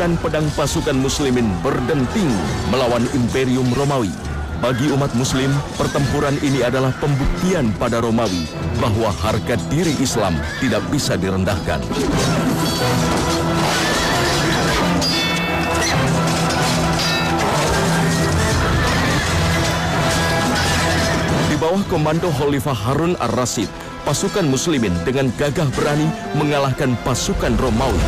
Tangan pedang pasukan muslimin berdenting melawan Imperium Romawi. Bagi umat muslim, pertempuran ini adalah pembuktian pada Romawi bahwa harga diri Islam tidak bisa direndahkan. Di bawah komando Khalifah Harun ar-Rasyid, pasukan muslimin dengan gagah berani mengalahkan pasukan Romawi.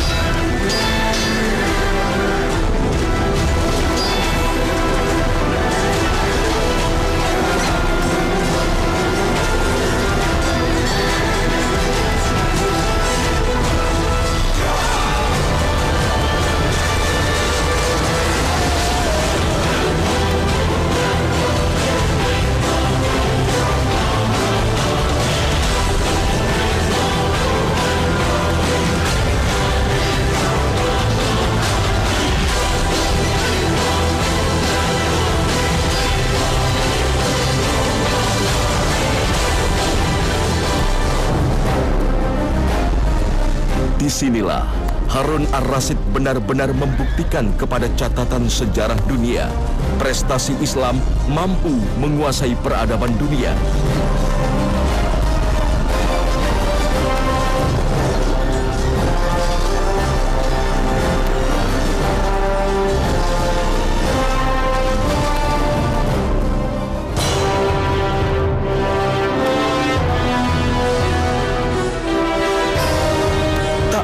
Disinilah Harun ar-Rasyid benar-benar membuktikan kepada catatan sejarah dunia, prestasi Islam mampu menguasai peradaban dunia.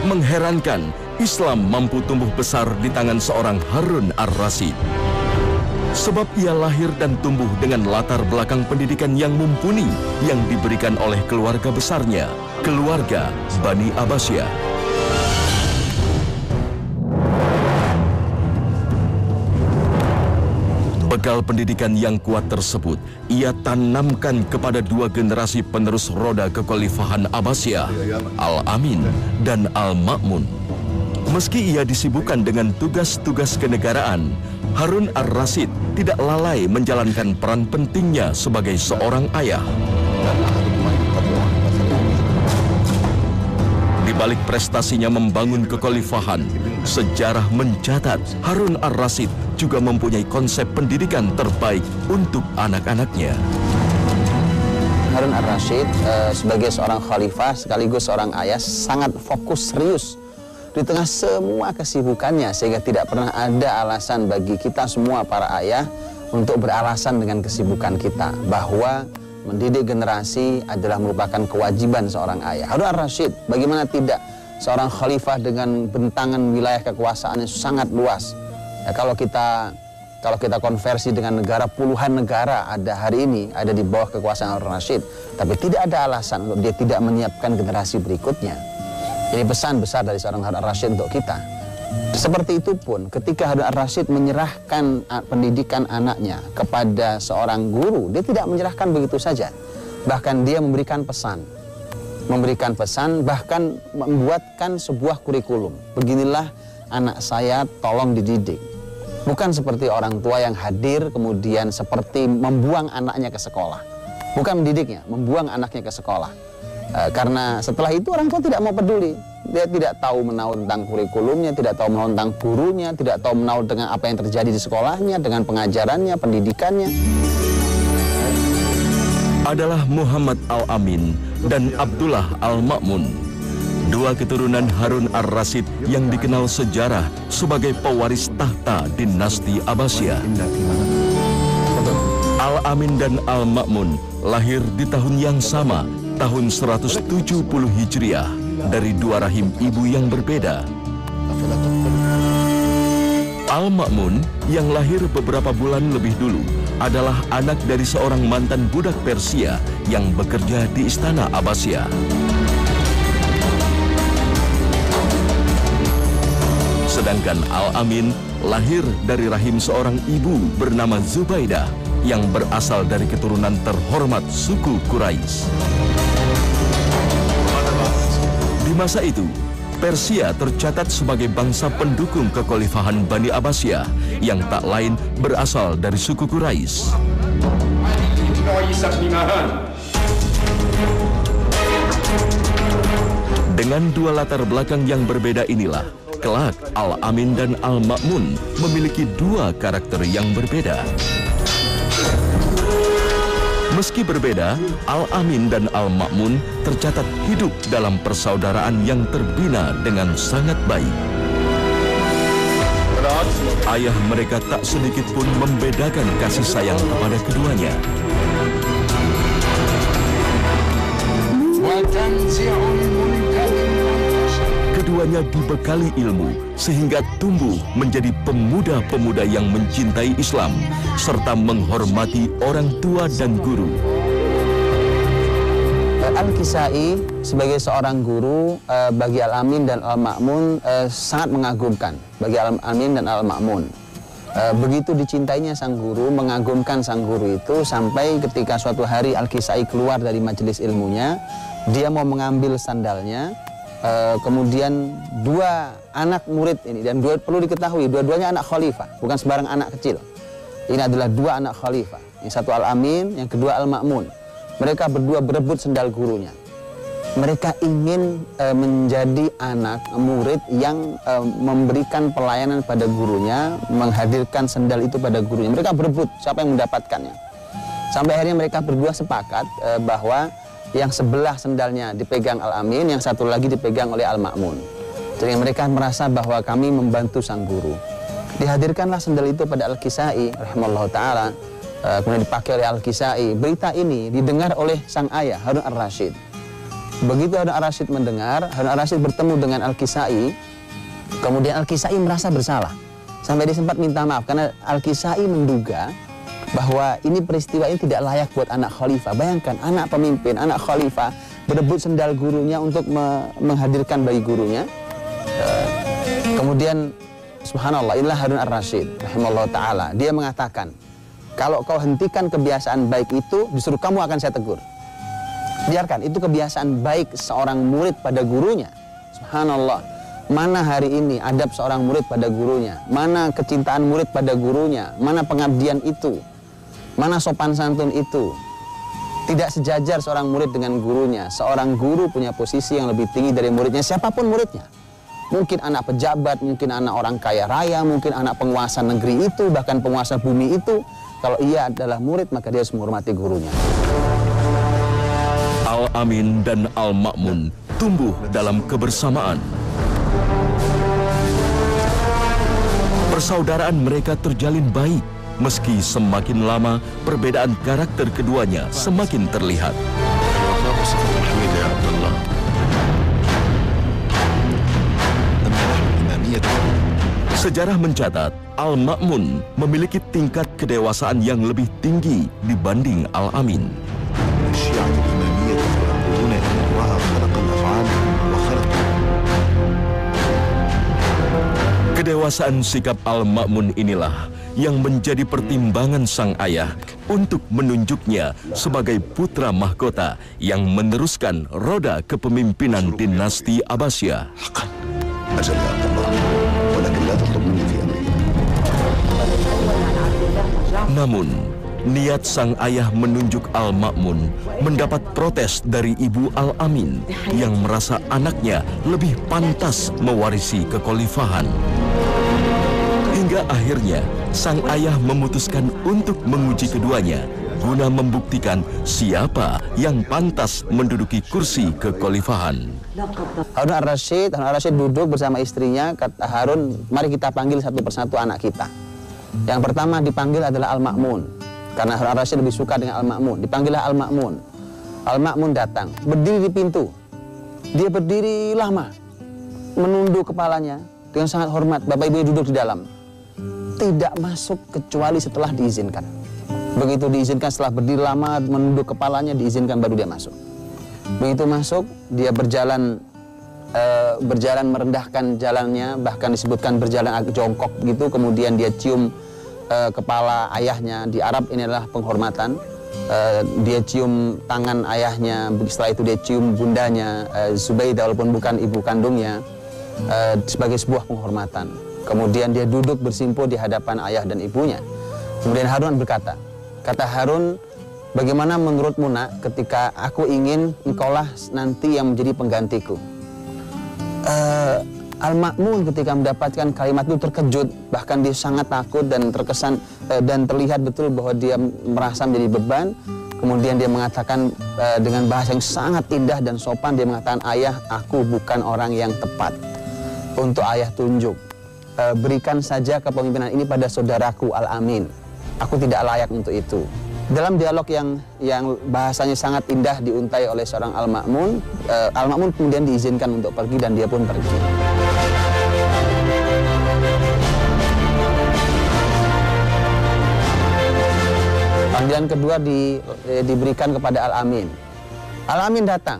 Mengherankan, Islam mampu tumbuh besar di tangan seorang Harun ar-Rasyid. Sebab ia lahir dan tumbuh dengan latar belakang pendidikan yang mumpuni yang diberikan oleh keluarga besarnya, keluarga Bani Abbasiyah. Bekal pendidikan yang kuat tersebut ia tanamkan kepada dua generasi penerus roda kekhalifahan Abbasiyah, Al-Amin dan Al-Ma'mun. Meski ia disibukkan dengan tugas-tugas kenegaraan, Harun ar-Rasyid tidak lalai menjalankan peran pentingnya sebagai seorang ayah. Di balik prestasinya membangun kekhalifahan, sejarah mencatat Harun ar-Rasyid juga mempunyai konsep pendidikan terbaik untuk anak-anaknya. Harun ar-Rasyid sebagai seorang khalifah sekaligus seorang ayah sangat fokus serius di tengah semua kesibukannya, sehingga tidak pernah ada alasan bagi kita semua para ayah untuk beralasan dengan kesibukan kita bahwa mendidik generasi adalah merupakan kewajiban seorang ayah. Harun ar-Rasyid, bagaimana tidak, seorang khalifah dengan bentangan wilayah kekuasaannya sangat luas. Ya, kalau kita konversi dengan negara, puluhan negara ada hari ini ada di bawah kekuasaan Harun ar-Rasyid, tapi tidak ada alasan untuk dia tidak menyiapkan generasi berikutnya. Ini pesan besar dari seorang Harun ar-Rasyid untuk kita. Seperti itu pun ketika Harun ar-Rasyid menyerahkan pendidikan anaknya kepada seorang guru, dia tidak menyerahkan begitu saja. Bahkan dia memberikan pesan, bahkan membuatkan sebuah kurikulum. Beginilah anak saya, tolong dididik. Bukan seperti orang tua yang hadir kemudian seperti membuang anaknya ke sekolah. Bukan mendidiknya, membuang anaknya ke sekolah. Karena setelah itu orang tua tidak mau peduli. Dia tidak tahu menahu tentang kurikulumnya, tidak tahu menahu tentang gurunya, tidak tahu menahu dengan apa yang terjadi di sekolahnya, dengan pengajarannya, pendidikannya. Adalah Muhammad Al-Amin dan Abdullah Al-Ma'mun, dua keturunan Harun ar-Rasyid yang dikenal sejarah sebagai pewaris tahta dinasti Abbasiyah. Al-Amin dan Al-Ma'mun lahir di tahun yang sama, tahun 170 Hijriah, dari dua rahim ibu yang berbeda. Al-Ma'mun yang lahir beberapa bulan lebih dulu adalah anak dari seorang mantan budak Persia yang bekerja di istana Abbasiyah. Sedangkan Al-Amin lahir dari rahim seorang ibu bernama Zubaidah yang berasal dari keturunan terhormat suku Quraisy. Di masa itu, Persia tercatat sebagai bangsa pendukung kekhalifahan Bani Abbasiyah yang tak lain berasal dari suku Quraisy. Dengan dua latar belakang yang berbeda inilah, kelak Al-Amin dan Al-Ma'mun memiliki dua karakter yang berbeda. Meski berbeda, Al-Amin dan Al-Ma'mun tercatat hidup dalam persaudaraan yang terbina dengan sangat baik. Ayah mereka tak sedikit pun membedakan kasih sayang kepada keduanya. Keduanya dibekali ilmu sehingga tumbuh menjadi pemuda-pemuda yang mencintai Islam serta menghormati orang tua dan guru. Al-Kisai sebagai seorang guru bagi Al-Amin dan Al-Ma'mun sangat mengagumkan bagi Al-Amin dan Al-Ma'mun. Begitu dicintainya sang guru, mengagumkan sang guru itu sampai ketika suatu hari Al-Kisai keluar dari majelis ilmunya, dia mau mengambil sandalnya, kemudian dua anak murid ini, dan perlu diketahui dua-duanya anak khalifah, bukan sembarang anak kecil. Ini adalah dua anak khalifah, yang satu Al-Amin, yang kedua Al-Ma'mun. Mereka berdua berebut sendal gurunya. Mereka ingin menjadi anak murid yang memberikan pelayanan pada gurunya, menghadirkan sendal itu pada gurunya. Mereka berebut siapa yang mendapatkannya. Sampai akhirnya mereka berdua sepakat bahwa yang sebelah sendalnya dipegang Al-Amin, yang satu lagi dipegang oleh Al-Ma'mun. Jadi mereka merasa bahwa kami membantu sang guru. Dihadirkanlah sendal itu pada Al-Kisai rahimahullah ta'ala, kemudian dipakai oleh Al-Kisai. Berita ini didengar oleh sang ayah Harun Ar-Rasyid. Begitu Harun Ar-Rasyid mendengar, Harun Ar-Rasyid bertemu dengan Al-Kisai, kemudian Al-Kisai merasa bersalah. Sampai dia sempat minta maaf karena Al-Kisai menduga bahwa ini peristiwa ini tidak layak buat anak khalifah. Bayangkan anak pemimpin, anak khalifah berebut sendal gurunya untuk menghadirkan bagi gurunya. Kemudian subhanallah, inilah Harun Ar-Rasyid rahimahullah ta'ala. Dia mengatakan, kalau kau hentikan kebiasaan baik itu, justru kamu akan saya tegur. Biarkan, itu kebiasaan baik seorang murid pada gurunya. Subhanallah, mana hari ini adab seorang murid pada gurunya, mana kecintaan murid pada gurunya, mana pengabdian itu, mana sopan santun itu. Tidak sejajar seorang murid dengan gurunya. Seorang guru punya posisi yang lebih tinggi dari muridnya, siapapun muridnya. Mungkin anak pejabat, mungkin anak orang kaya raya, mungkin anak penguasa negeri itu, bahkan penguasa bumi itu. Kalau ia adalah murid, maka dia harus menghormati gurunya. Al-Amin dan Al-Ma'mun tumbuh dalam kebersamaan. Persaudaraan mereka terjalin baik, meski semakin lama perbedaan karakter keduanya semakin terlihat. Sejarah mencatat, Al-Ma'mun memiliki tingkat kedewasaan yang lebih tinggi dibanding Al-Amin. Kedewasaan sikap Al-Ma'mun inilah yang menjadi pertimbangan sang ayah untuk menunjuknya sebagai putra mahkota yang meneruskan roda kepemimpinan dinasti Abbasiyah. Namun, niat sang ayah menunjuk Al-Ma'mun mendapat protes dari ibu Al-Amin yang merasa anaknya lebih pantas mewarisi kekhalifahan. Hingga akhirnya, sang ayah memutuskan untuk menguji keduanya guna membuktikan siapa yang pantas menduduki kursi kekhalifahan. Harun Ar-Rasyid duduk bersama istrinya, kata Harun, mari kita panggil satu persatu anak kita. Yang pertama dipanggil adalah Al-Ma'mun, karena Harun Ar-Rasyid lebih suka dengan Al-Ma'mun. Dipanggillah Al-Ma'mun. Al-Ma'mun datang, berdiri di pintu. Dia berdiri lama, menunduk kepalanya dengan sangat hormat. Bapak ibunya duduk di dalam. Tidak masuk kecuali setelah diizinkan. Begitu diizinkan, setelah berdiri lama menunduk kepalanya, diizinkan baru dia masuk. Begitu masuk, dia berjalan merendahkan jalannya, bahkan disebutkan berjalan agak jongkok gitu. Kemudian dia cium kepala ayahnya. Di Arab ini adalah penghormatan. Dia cium tangan ayahnya, setelah itu dia cium bundanya Zubaidah, walaupun bukan ibu kandungnya, sebagai sebuah penghormatan. Kemudian dia duduk bersimpuh di hadapan ayah dan ibunya. Kemudian Harun berkata, kata Harun, bagaimana menurutmu nak, ketika aku ingin engkaulah nanti yang menjadi penggantiku? Al-Ma'mun ketika mendapatkan kalimat itu terkejut, bahkan dia sangat takut dan terkesan dan terlihat betul bahwa dia merasa menjadi beban. Kemudian dia mengatakan dengan bahasa yang sangat indah dan sopan, dia mengatakan, ayah, aku bukan orang yang tepat untuk ayah tunjuk. Berikan saja kepemimpinan ini pada saudaraku Al-Amin. Aku tidak layak untuk itu. Dalam dialog yang bahasanya sangat indah diuntai oleh seorang Al-Ma'mun, Al-Ma'mun kemudian diizinkan untuk pergi dan dia pun pergi. Panggilan kedua diberikan kepada Al-Amin. Al-Amin datang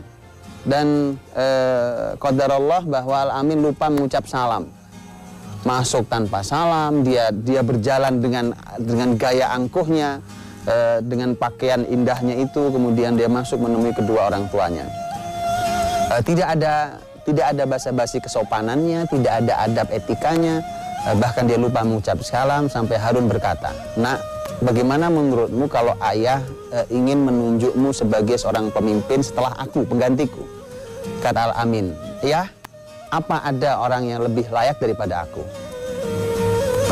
dan qadarullah bahwa Al-Amin lupa mengucap salam. Masuk tanpa salam, dia berjalan dengan gaya angkuhnya, dengan pakaian indahnya itu, kemudian dia masuk menemui kedua orang tuanya. Tidak ada basa-basi kesopanannya, tidak ada adab etikanya, bahkan dia lupa mengucap salam sampai Harun berkata, "Nak, bagaimana menurutmu kalau ayah ingin menunjukmu sebagai seorang pemimpin setelah aku, penggantiku?" Kata Al-Amin, "Ya, apa ada orang yang lebih layak daripada aku?"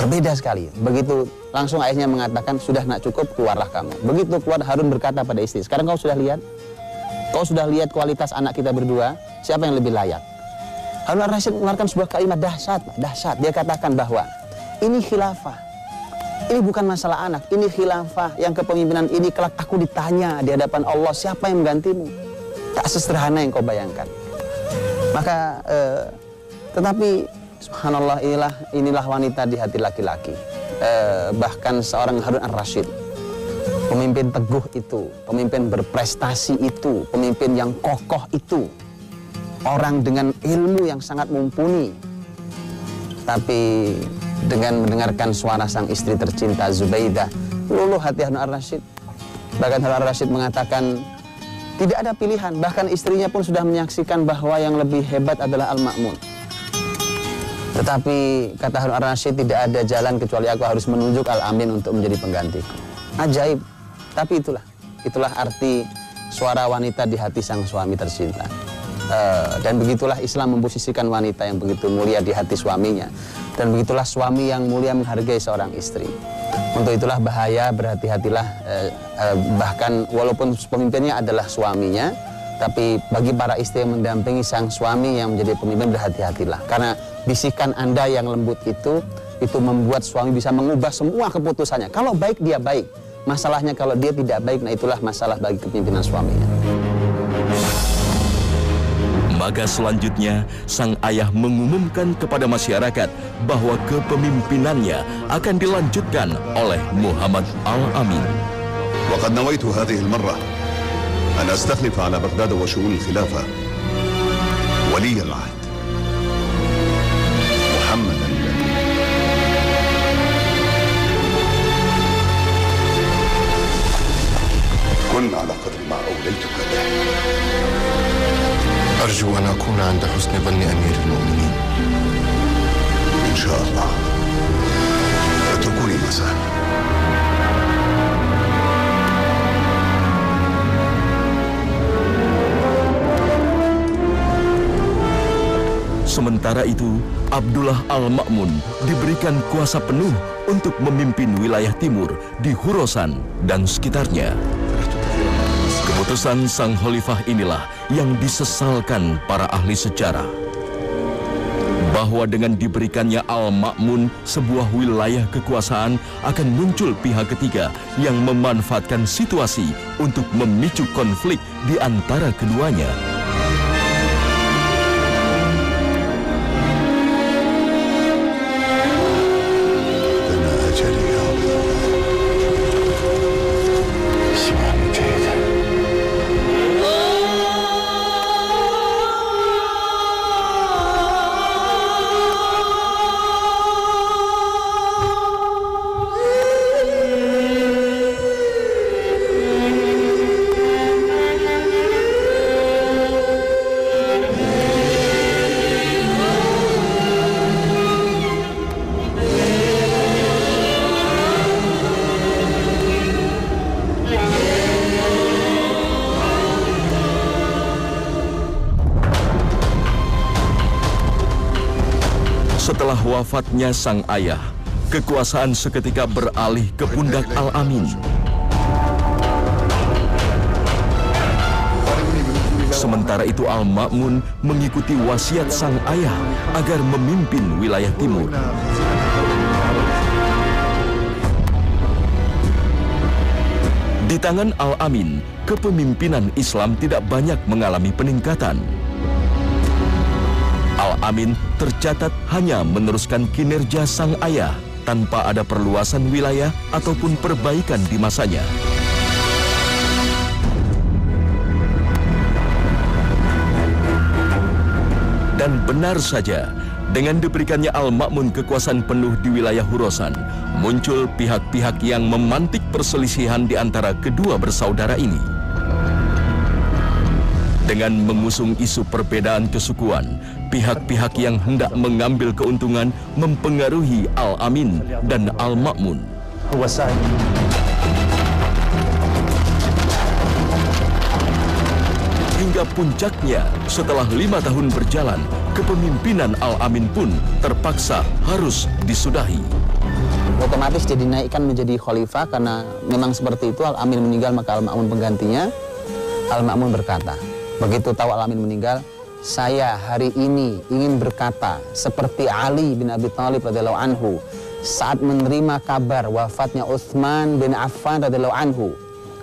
Berbeda sekali. Begitu langsung ayahnya mengatakan, "Sudah nak, cukup, keluarlah kamu." Begitu keluar, Harun berkata pada istri, "Sekarang kau sudah lihat? Kau sudah lihat kualitas anak kita berdua? Siapa yang lebih layak?" Harun Ar-Rasyid mengeluarkan sebuah kalimat dahsyat. Dia katakan bahwa ini khilafah. Ini bukan masalah anak, ini khilafah yang kepemimpinan ini kelak aku ditanya di hadapan Allah, siapa yang menggantimu? Tak sesederhana yang kau bayangkan. Maka tetapi subhanallah, inilah wanita di hati laki-laki. Bahkan seorang Harun Ar-Rasyid, pemimpin teguh itu, pemimpin berprestasi itu, pemimpin yang kokoh itu, orang dengan ilmu yang sangat mumpuni, tapi dengan mendengarkan suara sang istri tercinta Zubaidah, luluh hati Harun Ar-Rasyid. Bahkan Harun Ar-Rasyid mengatakan tidak ada pilihan, bahkan istrinya pun sudah menyaksikan bahwa yang lebih hebat adalah Al-Ma'mun. Tetapi kata Harun Ar-Rasyid, tidak ada jalan kecuali aku harus menunjuk Al-Amin untuk menjadi penggantiku. Ajaib, tapi itulah arti suara wanita di hati sang suami tercinta. Dan begitulah Islam memposisikan wanita yang begitu mulia di hati suaminya. Dan begitulah suami yang mulia menghargai seorang istri. Untuk itulah bahaya, berhati-hatilah, bahkan walaupun pemimpinnya adalah suaminya, tapi bagi para istri yang mendampingi sang suami yang menjadi pemimpin, berhati-hatilah. Karena bisikan Anda yang lembut itu membuat suami bisa mengubah semua keputusannya. Kalau baik, dia baik. Masalahnya kalau dia tidak baik, nah itulah masalah bagi kepemimpinan suaminya. Maka selanjutnya, sang ayah mengumumkan kepada masyarakat bahwa kepemimpinannya akan dilanjutkan oleh Muhammad Al-Amin. وقد نويت هذه المرة أن أستخلف على بغداد وشؤون الخلافة ولي العهد محمدا كن على قدر ما أوليتك له. أرجو أن أكون عند حسن ظن أمير المؤمنين. إن شاء الله. اتركوني مساء. Sementara itu, Abdullah Al-Ma'mun diberikan kuasa penuh untuk memimpin wilayah timur di Khurasan dan sekitarnya. Keputusan sang khalifah inilah yang disesalkan para ahli sejarah. Bahwa dengan diberikannya Al-Ma'mun sebuah wilayah kekuasaan, akan muncul pihak ketiga yang memanfaatkan situasi untuk memicu konflik di antara keduanya. Setelah wafatnya sang ayah, kekuasaan seketika beralih ke pundak Al-Amin. Sementara itu Al-Ma'mun mengikuti wasiat sang ayah agar memimpin wilayah timur. Di tangan Al-Amin, kepemimpinan Islam tidak banyak mengalami peningkatan. Al-Amin tercatat hanya meneruskan kinerja sang ayah tanpa ada perluasan wilayah ataupun perbaikan di masanya. Dan benar saja, dengan diberikannya Al-Ma'mun kekuasaan penuh di wilayah Khurasan, muncul pihak-pihak yang memantik perselisihan di antara kedua bersaudara ini. Dengan mengusung isu perbedaan kesukuan, pihak-pihak yang hendak mengambil keuntungan mempengaruhi Al-Amin dan Al-Ma'mun. Hingga puncaknya, setelah 5 tahun berjalan, kepemimpinan Al-Amin pun terpaksa harus disudahi. Otomatis dia dinaikkan menjadi khalifah karena memang seperti itu. Al-Amin meninggal, maka Al-Ma'mun penggantinya. Al-Ma'mun berkata, begitu tahu Al-Amin meninggal, saya hari ini ingin berkata seperti Ali bin Abi Thalib radhiyallahu anhu saat menerima kabar wafatnya Utsman bin Affan radhiyallahu anhu,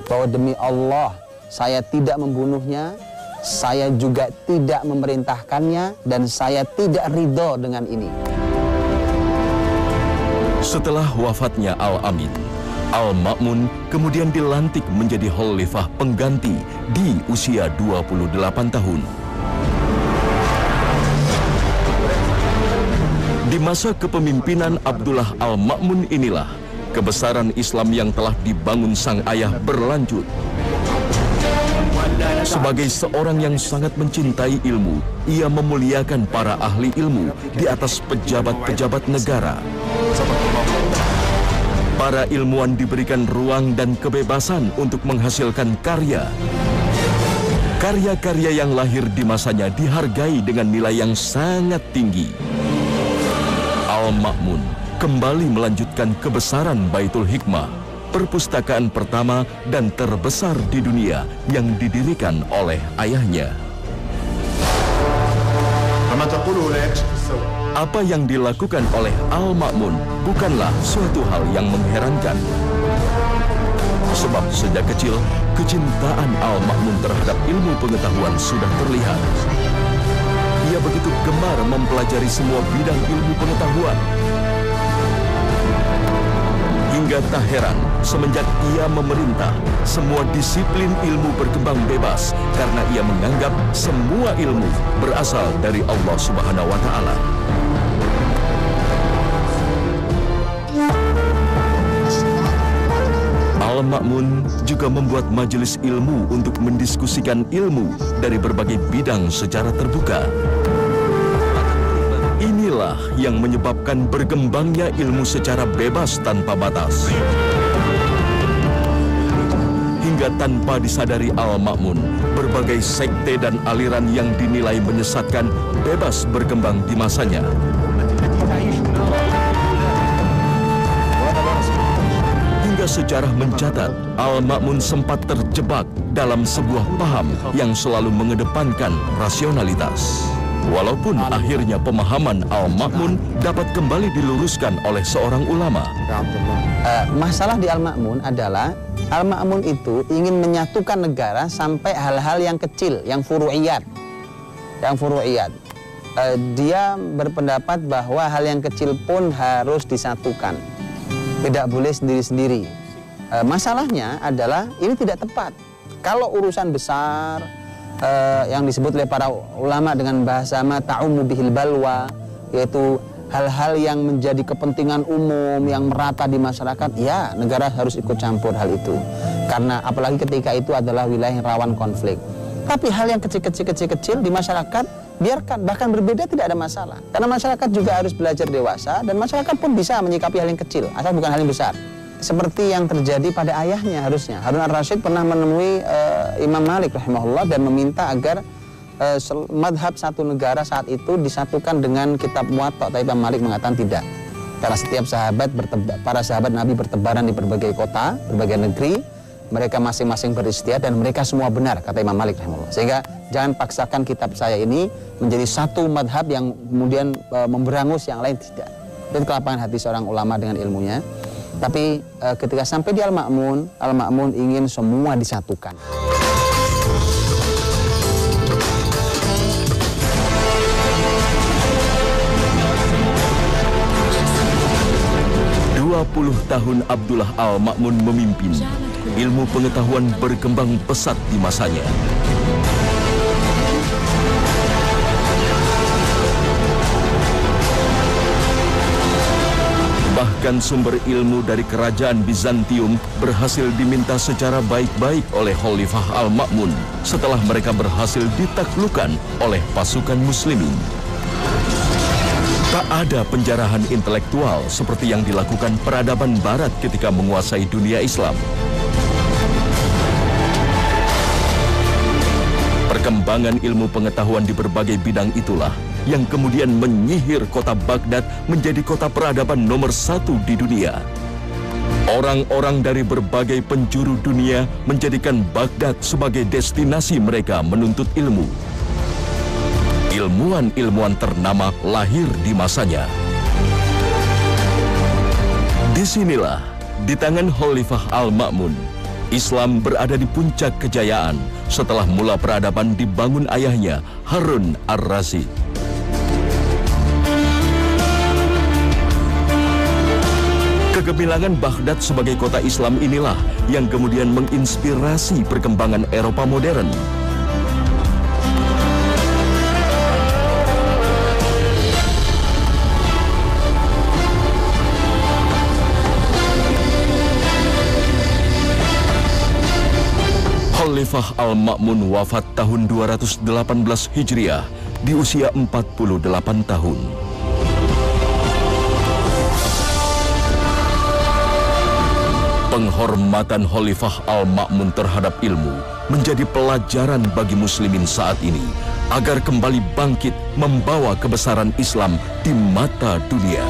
bahwa demi Allah saya tidak membunuhnya, saya juga tidak memerintahkannya, dan saya tidak ridho dengan ini. Setelah wafatnya Al-Amin, Al-Ma'mun kemudian dilantik menjadi khalifah pengganti di usia 28 tahun. Di masa kepemimpinan Abdullah Al-Ma'mun inilah kebesaran Islam yang telah dibangun sang ayah berlanjut. Sebagai seorang yang sangat mencintai ilmu, ia memuliakan para ahli ilmu di atas pejabat-pejabat negara. Para ilmuwan diberikan ruang dan kebebasan untuk menghasilkan karya. Karya-karya yang lahir di masanya dihargai dengan nilai yang sangat tinggi. Al-Ma'mun kembali melanjutkan kebesaran Baitul Hikmah, perpustakaan pertama dan terbesar di dunia yang didirikan oleh ayahnya. Apa yang dilakukan oleh Al-Ma'mun bukanlah suatu hal yang mengherankan. Sebab sejak kecil, kecintaan Al-Ma'mun terhadap ilmu pengetahuan sudah terlihat. Ia begitu gemar mempelajari semua bidang ilmu pengetahuan. Hingga tak heran, semenjak ia memerintah, semua disiplin ilmu berkembang bebas karena ia menganggap semua ilmu berasal dari Allah Subhanahu wa Ta'ala. Al-Ma'mun juga membuat majelis ilmu untuk mendiskusikan ilmu dari berbagai bidang secara terbuka. Inilah yang menyebabkan berkembangnya ilmu secara bebas tanpa batas. Hingga tanpa disadari Al-Ma'mun, berbagai sekte dan aliran yang dinilai menyesatkan bebas berkembang di masanya. Hingga sejarah mencatat, Al-Ma'mun sempat terjebak dalam sebuah paham yang selalu mengedepankan rasionalitas. Walaupun akhirnya pemahaman Al-Ma'mun dapat kembali diluruskan oleh seorang ulama. Masalah di Al-Ma'mun adalah Al-Ma'mun itu ingin menyatukan negara sampai hal-hal yang kecil, yang furu'iyat. Dia berpendapat bahwa hal yang kecil pun harus disatukan, tidak boleh sendiri-sendiri. Masalahnya adalah ini tidak tepat. Kalau urusan besar yang disebut oleh para ulama dengan bahasa ma ta'ummu bihil balwa, yaitu hal-hal yang menjadi kepentingan umum yang merata di masyarakat, ya negara harus ikut campur hal itu. Karena apalagi ketika itu adalah wilayah yang rawan konflik. Tapi hal yang kecil-kecil di masyarakat biarkan, bahkan berbeda tidak ada masalah. Karena masyarakat juga harus belajar dewasa dan masyarakat pun bisa menyikapi hal yang kecil, asal bukan hal yang besar. Seperti yang terjadi pada ayahnya harusnya. Harun ar-Rasyid pernah menemui Imam Malik rahimahullah dan meminta agar madhab satu negara saat itu disatukan dengan kitab Muwatta, tapi Imam Malik mengatakan tidak. Karena setiap para sahabat Nabi bertebaran di berbagai kota, berbagai negeri, mereka masing-masing beristihad dan mereka semua benar, kata Imam Malik rahimahullah. Sehingga jangan paksakan kitab saya ini menjadi satu madhab yang kemudian memberangus yang lain, tidak. Itu kelapangan hati seorang ulama dengan ilmunya. Tapi ketika sampai di Al-Ma'mun ingin semua disatukan. 20 tahun Abdullah Al-Ma'mun memimpin, ilmu pengetahuan berkembang pesat di masanya. Bahkan sumber ilmu dari kerajaan Bizantium berhasil diminta secara baik-baik oleh Khalifah Al-Ma'mun setelah mereka berhasil ditaklukkan oleh pasukan muslimin. Tak ada penjarahan intelektual seperti yang dilakukan peradaban barat ketika menguasai dunia Islam. Perkembangan ilmu pengetahuan di berbagai bidang itulah yang kemudian menyihir kota Baghdad menjadi kota peradaban nomor 1 di dunia. Orang-orang dari berbagai penjuru dunia menjadikan Baghdad sebagai destinasi mereka menuntut ilmu. Ilmuwan-ilmuwan ternama lahir di masanya. Disinilah, di tangan Khalifah Al-Ma'mun, Islam berada di puncak kejayaan setelah mula peradaban dibangun ayahnya, Harun Ar-Rasyid. Kegemilangan Baghdad sebagai kota Islam inilah yang kemudian menginspirasi perkembangan Eropa modern. Khalifah Al-Ma'mun wafat tahun 218 Hijriah di usia 48 tahun. Penghormatan Khalifah Al-Ma'mun terhadap ilmu menjadi pelajaran bagi muslimin saat ini agar kembali bangkit membawa kebesaran Islam di mata dunia.